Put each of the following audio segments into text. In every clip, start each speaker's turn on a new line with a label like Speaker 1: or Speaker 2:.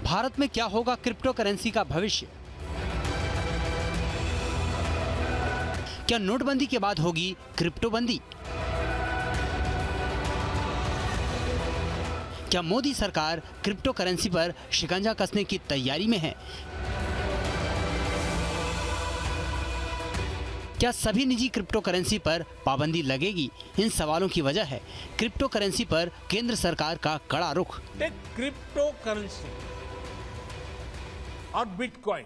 Speaker 1: भारत में क्या होगा क्रिप्टो करेंसी का भविष्य? क्या नोटबंदी के बाद होगी क्रिप्टो बंदी? क्या मोदी सरकार क्रिप्टो करेंसी पर शिकंजा कसने की तैयारी में है? क्या सभी निजी क्रिप्टो करेंसी पर पाबंदी लगेगी? इन सवालों की वजह है क्रिप्टो करेंसी पर केंद्र सरकार का कड़ा रुख।
Speaker 2: क्रिप्टो करेंसी और bitcoin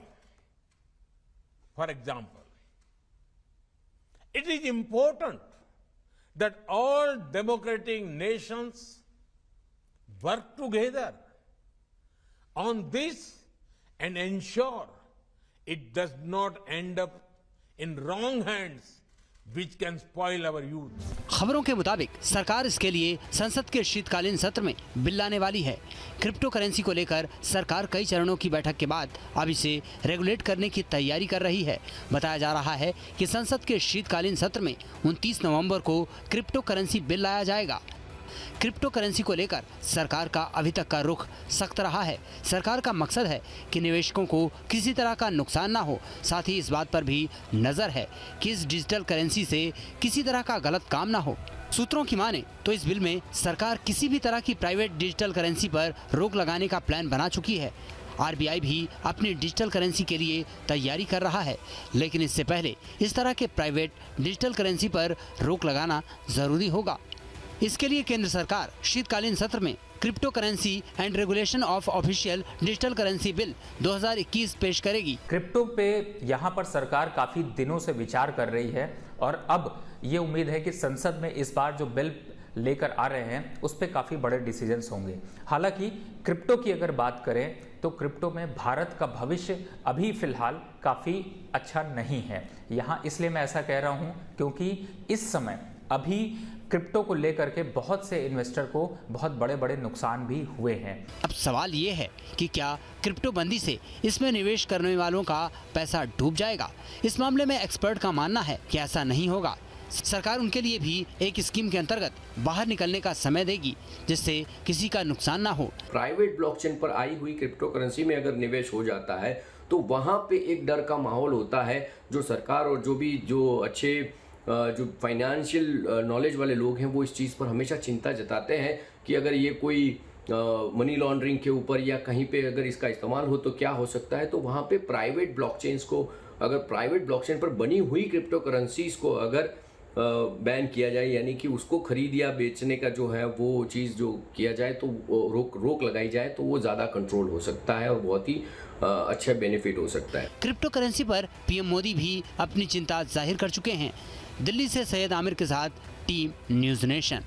Speaker 2: for example, it is important that all democratic nations work together on this and ensure it does not end up in wrong hands which can spoil our youth.
Speaker 1: खबरों के मुताबिक सरकार इसके लिए संसद के शीतकालीन सत्र में बिल लाने वाली है। क्रिप्टो करेंसी को लेकर सरकार कई चरणों की बैठक के बाद अब इसे रेगुलेट करने की तैयारी कर रही है। बताया जा रहा है कि संसद के शीतकालीन सत्र में 29 नवंबर को क्रिप्टो करेंसी बिल लाया जाएगा। क्रिप्टो करेंसी को लेकर सरकार का अभी तक का रुख सख्त रहा है। सरकार का मकसद है कि निवेशकों को किसी तरह का नुकसान ना हो। साथ ही इस बात पर भी नज़र है कि इस डिजिटल करेंसी से किसी तरह का गलत काम ना हो। सूत्रों की माने तो इस बिल में सरकार किसी भी तरह की प्राइवेट डिजिटल करेंसी पर रोक लगाने का प्लान बना चुकी है। आरबीआई भी अपनी डिजिटल करेंसी के लिए तैयारी कर रहा है, लेकिन इससे पहले इस तरह के प्राइवेट डिजिटल करेंसी पर रोक लगाना जरूरी होगा। इसके लिए केंद्र सरकार शीतकालीन सत्र में crypto currency and regulation of official digital currency bill 2021 पेश करेगी।
Speaker 3: क्रिप्टो पे यहाँ पर सरकार काफी दिनों से विचार कर रही है और अब ये उम्मीद है कि संसद में इस बार जो बिल लेकर आ रहे हैं उस पे काफी बड़े डिसीजंस होंगे। हालांकि क्रिप्टो की अगर बात करें तो क्रिप्टो में भारत का भविष्य अभी फिलहाल काफी अच्छा नहीं है। यहाँ इसलिए मैं ऐसा कह रहा हूँ क्योंकि इस समय अभी क्रिप्टो को लेकर के बहुत से इन्वेस्टर को बहुत बड़े बड़े नुकसान भी हुए हैं।
Speaker 1: अब सवाल ये है कि क्या क्रिप्टो बंदी से इसमें निवेश करने वालों का पैसा डूब जाएगा? इस मामले में एक्सपर्ट का मानना है कि ऐसा नहीं होगा। सरकार उनके लिए भी एक स्कीम के अंतर्गत बाहर निकलने का समय देगी जिससे किसी का नुकसान ना हो।
Speaker 4: प्राइवेट ब्लॉकचेन पर आई हुई क्रिप्टो करेंसी में अगर निवेश हो जाता है तो वहाँ पे एक डर का माहौल होता है। जो सरकार और जो अच्छे जो फाइनेंशियल नॉलेज वाले लोग हैं वो इस चीज़ पर हमेशा चिंता जताते हैं कि अगर ये कोई मनी लॉन्ड्रिंग के ऊपर या कहीं पे अगर इसका इस्तेमाल हो तो क्या हो सकता है। तो वहाँ पे प्राइवेट ब्लॉकचेन्स को, अगर प्राइवेट ब्लॉकचेन पर बनी हुई क्रिप्टो करेंसीज को अगर बैन किया जाए, यानी कि उसको खरीद या बेचने का जो है वो चीज़ जो किया जाए तो रोक लगाई जाए तो वो ज़्यादा कंट्रोल हो सकता है और बहुत ही अच्छा बेनिफिट हो सकता है।
Speaker 1: क्रिप्टो करेंसी पर पीएम मोदी भी अपनी चिंता जाहिर कर चुके हैं। दिल्ली से सैयद आमिर के साथ टीम न्यूज़ नेशन।